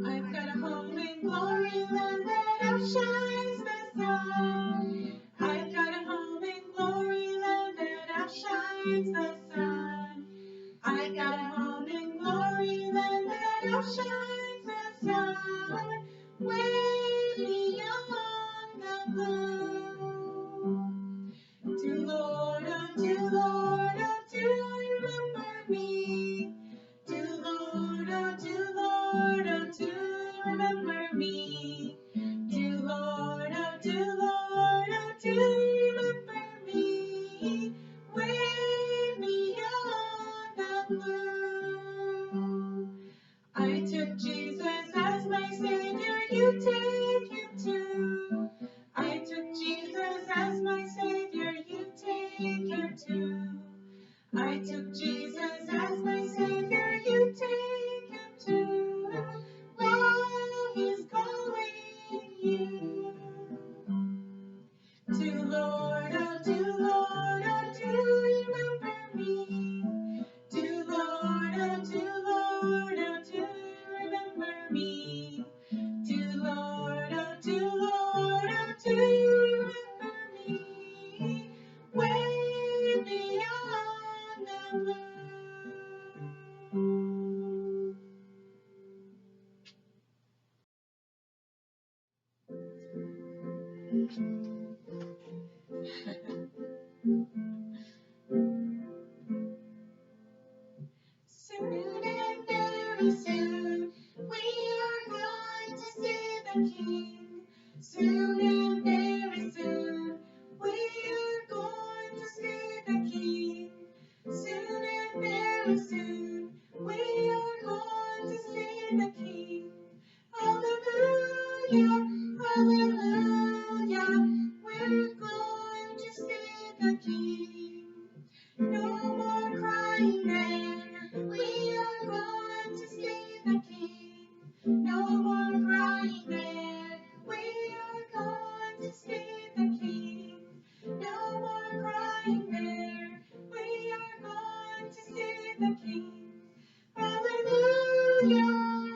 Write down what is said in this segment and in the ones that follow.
I've got a home in glory land that outshines the sun. I've got a home in glory land that outshines the sun. I've got a home in glory land that outshines the sun. Way beyond the blue. Do Lord, oh do Lord, oh do remember me. Do Lord, oh do Lord, oh do remember me. Do Lord, oh do Lord, oh do remember me. Way beyond the blue. I took Jesus as my Savior, you take him too. I took Jesus as my Savior, you take him too. I took Jesus as my Savior, you take him too. While he's calling you. Do Lord, oh do Lord, oh do remember me. Do Lord, oh do Lord, oh do remember me. Do Lord, oh do Lord, oh do remember me. Way beyond the blue. Soon and very soon, we are going to see the King. Soon and very soon, we are going to see the King. Soon and very soon, we are going to see the King. Hallelujah, hallelujah, we're going to see the King. No more crying there, we are going to see the King. No more crying there, we are going to see the King. No more crying there, we are going to see the King. Hallelujah,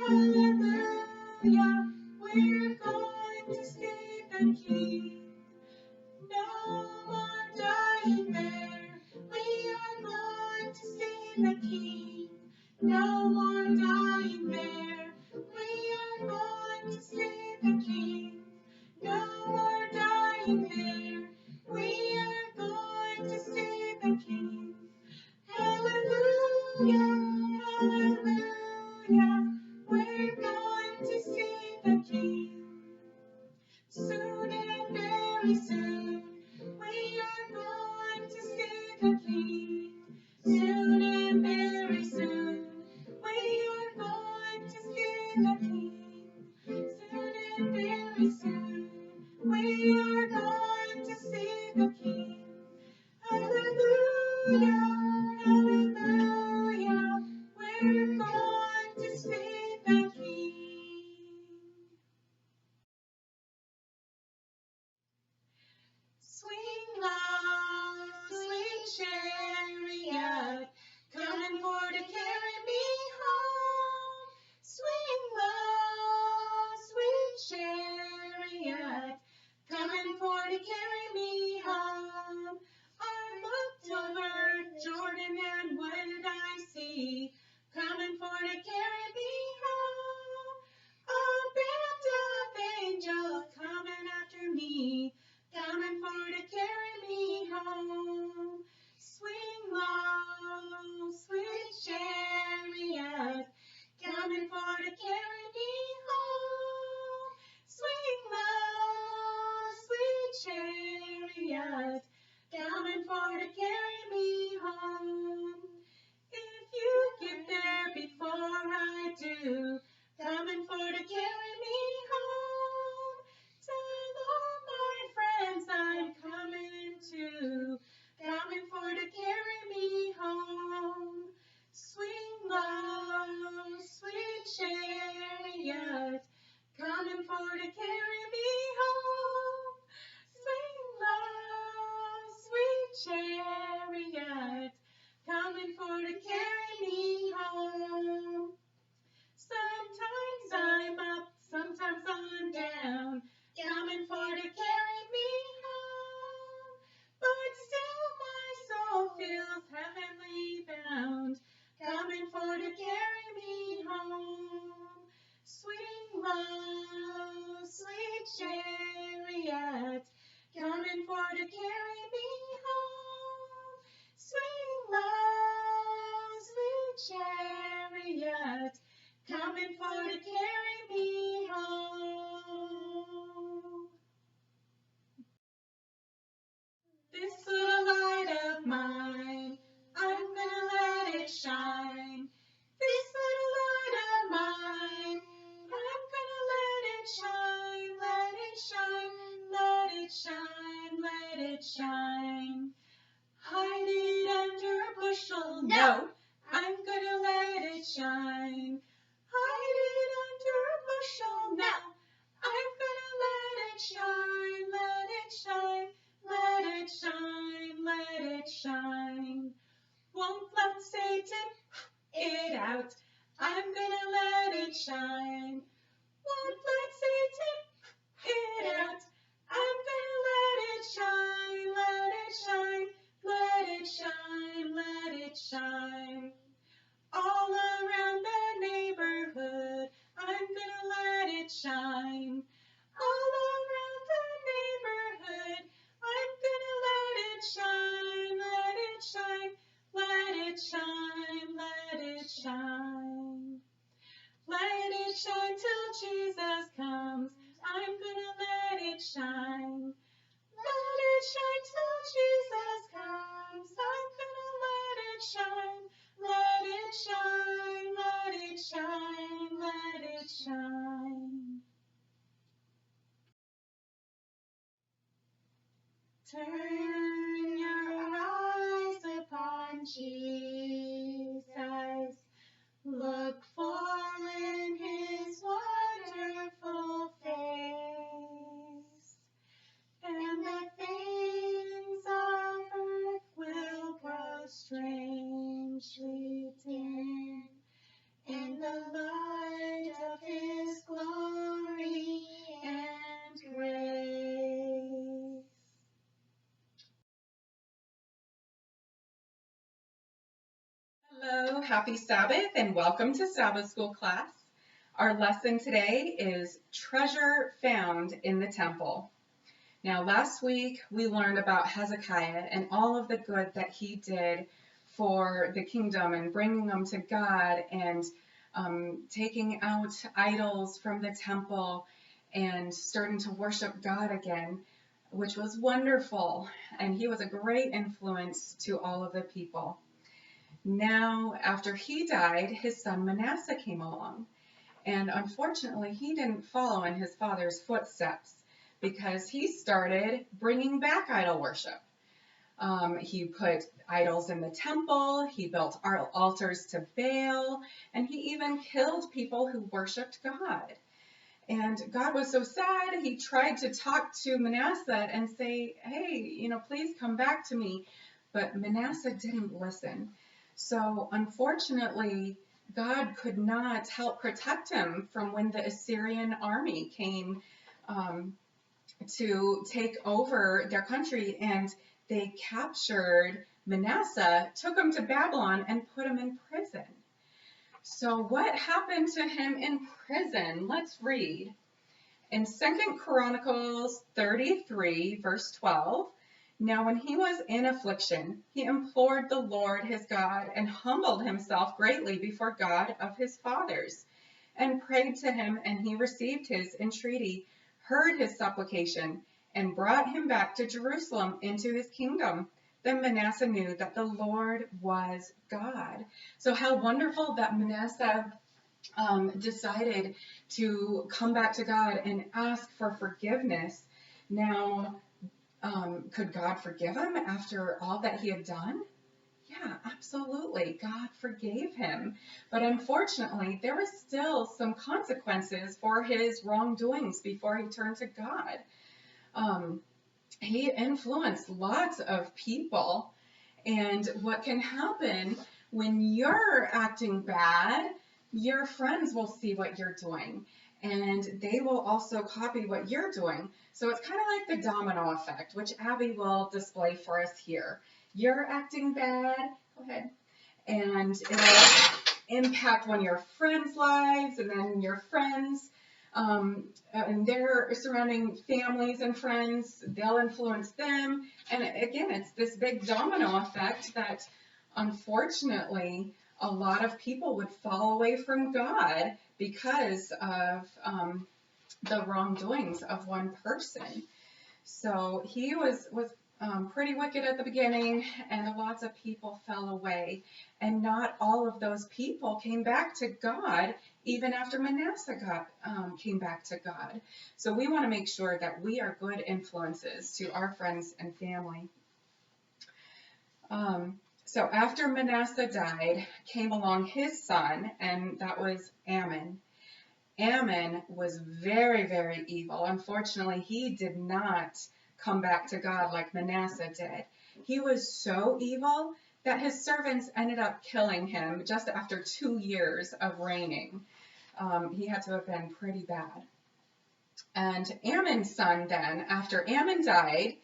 hallelujah, we're going to see the King. No more dying there, we are going to see the King. No more dying there, we are going to see the King. No more dying there, we are going to see the King. Hallelujah, hallelujah, we're going to see the King. Soon and very soon, we are going to see the King. Soon and very soon, we are going to see the King. Soon and very soon, we are going to see the King. Hallelujah, hallelujah, we're going to see the King. Swing low, sweet chariot, coming for to carry me home. Swing low, sweet chariot, coming for to carry me home. I looked over Jordan and what did I see? Coming for to carry me home. A band of angels coming after me. Coming for to carry me home. Swing low, sweet chariot, coming for to carry me home. Swing low, sweet chariot, coming for to carry me home. If you get there before I do, coming for to carry me home. Tell all my friends I'm coming too, coming for to carry me home. Swing low, sweet chariot, coming for to carry me home. Swing low, sweet chariot. coming for to carry me home. Sometimes I'm up, sometimes I'm down, coming for to carry me home. But still my soul feels heavenly bound, coming for to carry me home. Swing low, sweet chariot, coming for to carry me home. Swing low, sweet chariot, coming for to carry me home. This little light of mine, I'm gonna let it shine. This little light of mine, I'm gonna let it shine, let it shine, let it shine, let it shine. Hide it under a bushel, no, I'm gonna let it shine. Hide it under a bushel, no, I'm gonna let it shine, let it shine, let it shine, let it shine. Won't let Satan it out, I'm gonna let it shine. Won't let Satan it out, I'm gonna let it shine, let it shine, let it shine, let it shine. All around the neighborhood, I'm gonna let it shine. All around the neighborhood, I'm gonna let it shine, let it shine, let it shine, let it shine. Let it shine till Jesus comes, I'm gonna let it shine. Let it shine till Jesus comes, I'm gonna let it shine. Let it shine, let it shine, let it shine. Turn your eyes upon Jesus. Look full in his wonderful face, and the things of earth will grow strangely dim in the light of his glory and grace. Hello, happy Sabbath, and welcome to Sabbath School class. Our lesson today is Treasure Found in the Temple. Now, last week we learned about Hezekiah and all of the good that he did for the kingdom and bringing them to God and taking out idols from the temple and starting to worship God again, which was wonderful. And he was a great influence to all of the people. Now, after he died, his son Manasseh came along. And unfortunately, he didn't follow in his father's footsteps because he started bringing back idol worship. He put idols in the temple, he built altars to Baal, and he even killed people who worshiped God. And God was so sad, he tried to talk to Manasseh and say, hey, please come back to me. But Manasseh didn't listen. So unfortunately, God could not help protect him from when the Assyrian army came to take over their country, and they captured Manasseh, took him to Babylon, and put him in prison. So what happened to him in prison? Let's read. In 2 Chronicles 33, verse 12, now when he was in affliction, he implored the Lord his God and humbled himself greatly before God of his fathers, and prayed to him, and he received his entreaty, heard his supplication, and brought him back to Jerusalem into his kingdom. Then Manasseh knew that the Lord was God. So how wonderful that Manasseh decided to come back to God and ask for forgiveness. Now, could God forgive him after all that he had done? Yeah, absolutely. God forgave him. But unfortunately, there was still some consequences for his wrongdoings before he turned to God. He influenced lots of people. And what can happen when you're acting bad, your friends will see what you're doing, and they will also copy what you're doing. So it's kind of like the domino effect, which Abby will display for us here. You're acting bad, go ahead, and it'll impact one of your friends' lives, and then your friends and their surrounding families and friends, they'll influence them. And again, it's this big domino effect that unfortunately a lot of people would fall away from God because of the wrongdoings of one person. So he was pretty wicked at the beginning, and lots of people fell away. And not all of those people came back to God, even after Manasseh came back to God. So we want to make sure that we are good influences to our friends and family. So after Manasseh died, came along his son, and that was Ammon. Ammon was very, very evil. Unfortunately, he did not come back to God like Manasseh did. He was so evil that his servants ended up killing him just after 2 years of reigning. He had to have been pretty bad. And Ammon's son then, after Ammon died,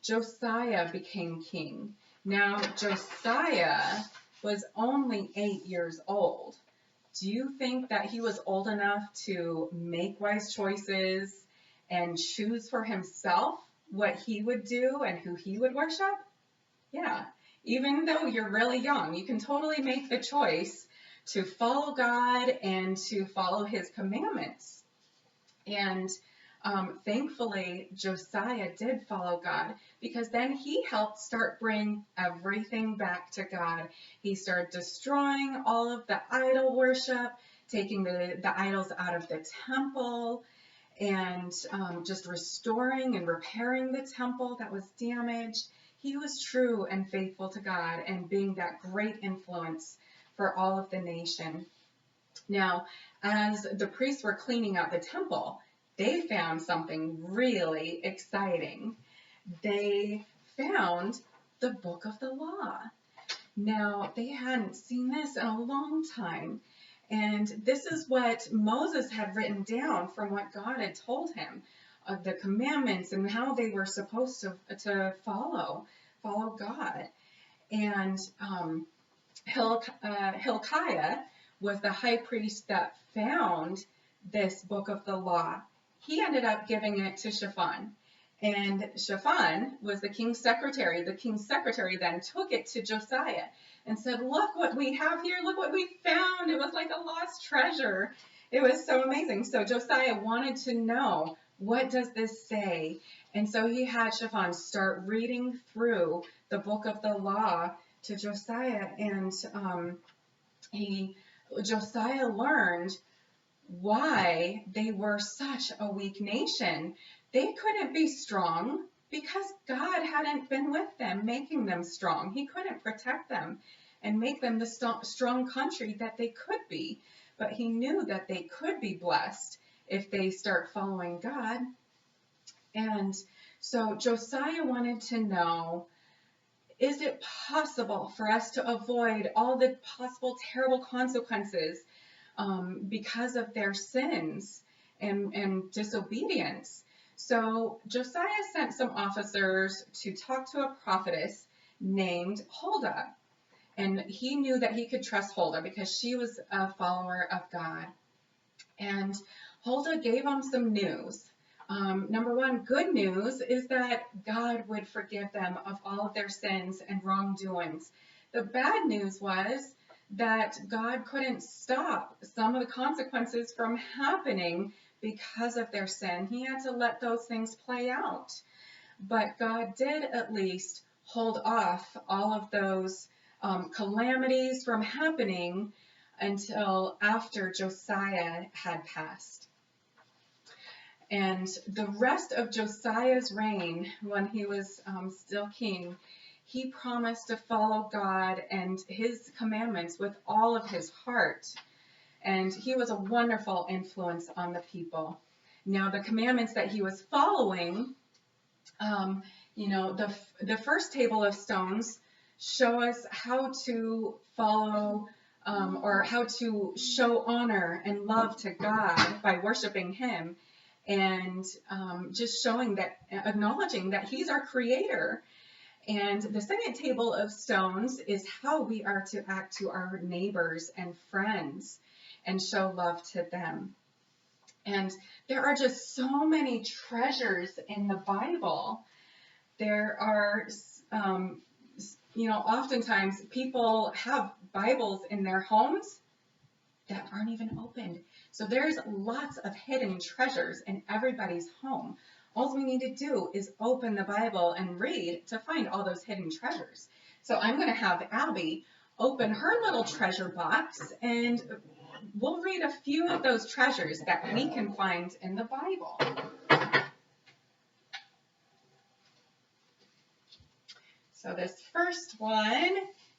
Josiah became king. Now, Josiah was only 8 years old. Do you think that he was old enough to make wise choices and choose for himself what he would do and who he would worship? Yeah. Even though you're really young, you can totally make the choice to follow God and to follow his commandments. And thankfully, Josiah did follow God, because then he helped start bring everything back to God. He started destroying all of the idol worship, taking the idols out of the temple, and just restoring and repairing the temple that was damaged. He was true and faithful to God and being that great influence for all of the nation. Now, as the priests were cleaning out the temple, they found something really exciting. They found the book of the law. Now, they hadn't seen this in a long time. And this is what Moses had written down from what God had told him, of the commandments and how they were supposed to follow God. And Hilkiah was the high priest that found this book of the law. He ended up giving it to Shaphan. And Shaphan was the king's secretary. The king's secretary then took it to Josiah and said, look what we have here. Look what we found. It was like a lost treasure. It was so amazing. So Josiah wanted to know, what does this say? And so he had Shaphan start reading through the book of the law to Josiah. And Josiah learned why they were such a weak nation. They couldn't be strong because God hadn't been with them, making them strong. He couldn't protect them and make them the strong country that they could be. But he knew that they could be blessed if they start following God. And so Josiah wanted to know, is it possible for us to avoid all the possible terrible consequences because of their sins and disobedience? So Josiah sent some officers to talk to a prophetess named Huldah. And he knew that he could trust Huldah because she was a follower of God. And Huldah gave him some news. Number one, good news is that God would forgive them of all of their sins and wrongdoings. The bad news was that God couldn't stop some of the consequences from happening because of their sin. He had to let those things play out. But God did at least hold off all of those calamities from happening until after Josiah had passed. And the rest of Josiah's reign, when he was still king, he promised to follow God and his commandments with all of his heart. And he was a wonderful influence on the people. Now, the commandments that he was following, the first table of stones show us how to follow or how to show honor and love to God by worshiping Him, and just showing that, acknowledging that He's our creator. And the second table of stones is how we are to act to our neighbors and friends and show love to them. And there are just so many treasures in the Bible. There are, oftentimes people have Bibles in their homes that aren't even opened. So there's lots of hidden treasures in everybody's home. All we need to do is open the Bible and read to find all those hidden treasures. So I'm going to have Abby open her little treasure box, and we'll read a few of those treasures that we can find in the Bible. So this first one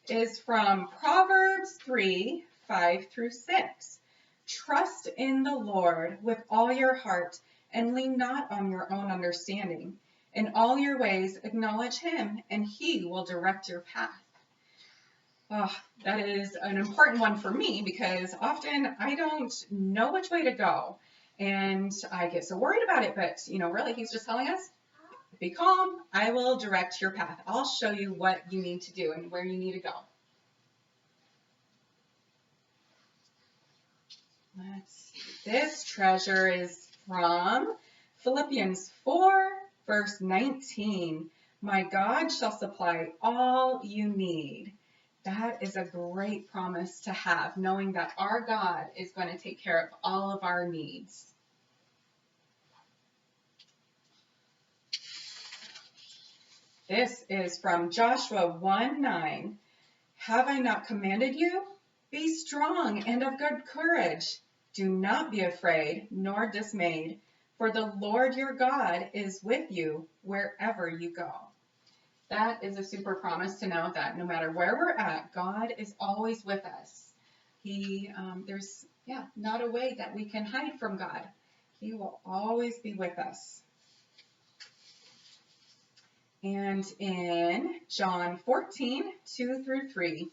is from Proverbs 3, 5 through 6. Trust in the Lord with all your heart and lean not on your own understanding. In all your ways acknowledge Him, and He will direct your path. Oh, that is an important one for me, because often I don't know which way to go, and I get so worried about it. But really, He's just telling us, be calm. I will direct your path. I'll show you what you need to do and where you need to go. Let's see. This treasure is from Philippians 4, verse 19. My God shall supply all you need. That is a great promise to have, knowing that our God is going to take care of all of our needs. This is from Joshua 1:9. Have I not commanded you? Be strong and of good courage. Do not be afraid nor dismayed, for the Lord your God is with you wherever you go. That is a super promise to know that no matter where we're at, God is always with us. There's not a way that we can hide from God. He will always be with us. And in John 14, 2 through 3,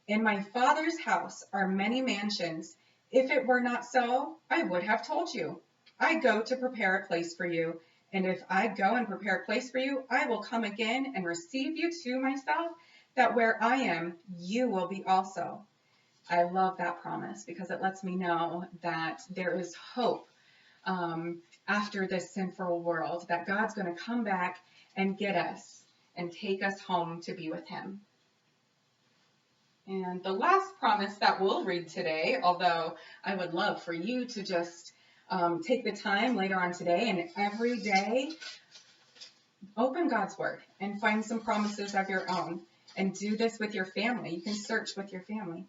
in my Father's house are many mansions. If it were not so, I would have told you. I go to prepare a place for you. And if I go and prepare a place for you, I will come again and receive you to myself, that where I am, you will be also. I love that promise, because it lets me know that there is hope after this sinful world, that God's going to come back and get us and take us home to be with Him. And the last promise that we'll read today, although I would love for you to just take the time later on today and every day open God's Word and find some promises of your own, and do this with your family. You can search with your family.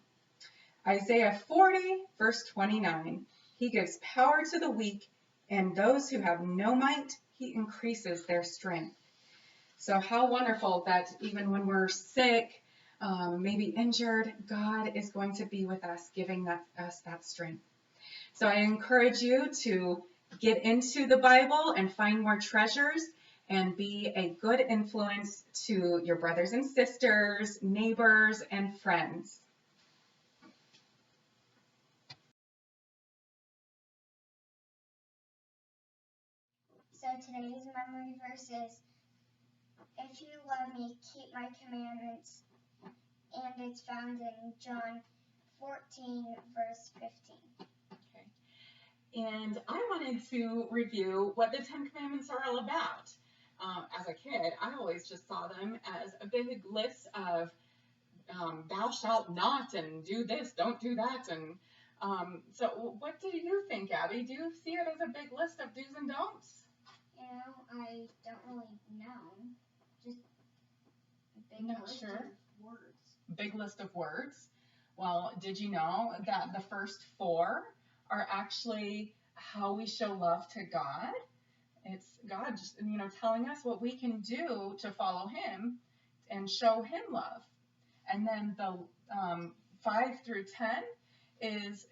Isaiah 40, verse 29. He gives power to the weak, and those who have no might, He increases their strength. So how wonderful that even when we're sick, maybe injured, God is going to be with us, giving us that strength. So I encourage you to get into the Bible and find more treasures, and be a good influence to your brothers and sisters, neighbors, and friends. So today's memory verse is, if you love me, keep my commandments, and it's found in John 14, verse 15. Okay. And I wanted to review what the Ten Commandments are all about. As a kid, I always just saw them as a big list of thou shalt not, and do this, don't do that. And so what do you think, Abby? Do you see it as a big list of do's and don'ts? I don't really know. Just a big list of words. Big list of words. Well, did you know that the first 4 are actually how we show love to God? It's God just, telling us what we can do to follow Him and show Him love. And then the 5 through 10 is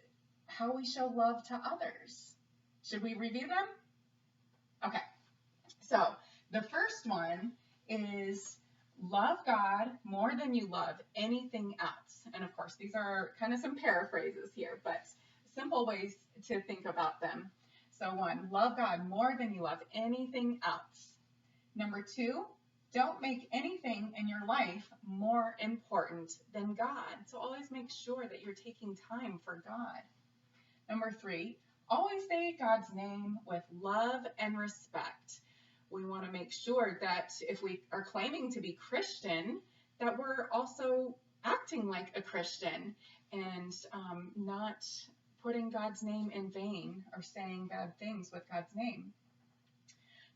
how we show love to others. Should we review them? Okay. So the first one is love God more than you love anything else. And of course, these are kind of some paraphrases here, but simple ways to think about them. So 1, love God more than you love anything else. Number 2, don't make anything in your life more important than God. So always make sure that you're taking time for God. Number 3, always say God's name with love and respect. We want to make sure that if we are claiming to be Christian, that we're also acting like a Christian and not putting God's name in vain or saying bad things with God's name.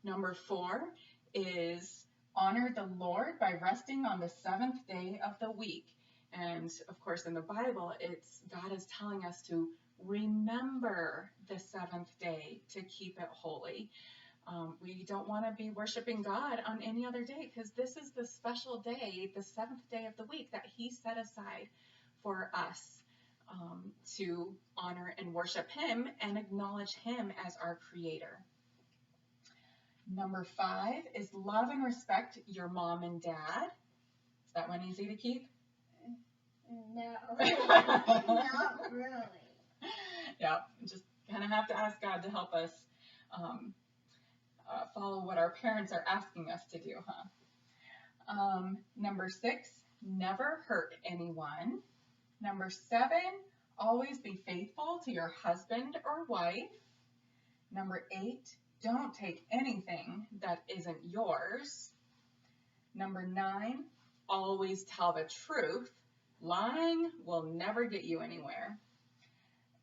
Number 4 is honor the Lord by resting on the 7th day of the week. And of course, in the Bible, God is telling us to remember the 7th day to keep it holy. We don't want to be worshiping God on any other day because this is the special day, the 7th day of the week that He set aside for us to honor and worship Him and acknowledge Him as our Creator. Number 5 is love and respect your mom and dad. Is that one easy to keep? No, not really. Yeah, just kind of have to ask God to help us follow what our parents are asking us to do, huh? Number 6, never hurt anyone. Number 7, always be faithful to your husband or wife. Number 8, don't take anything that isn't yours. Number 9, always tell the truth. Lying will never get you anywhere.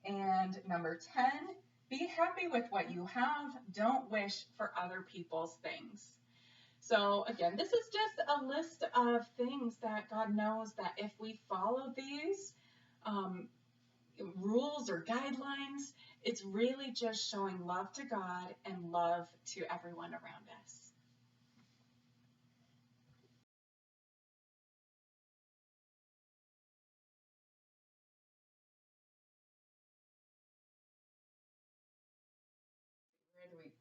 And number 10, be happy with what you have. Don't wish for other people's things. So again, this is just a list of things that God knows that if we follow these rules or guidelines, it's really just showing love to God and love to everyone around us. Where do we?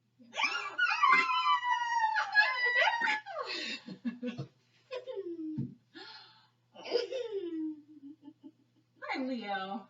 Hi, Leo.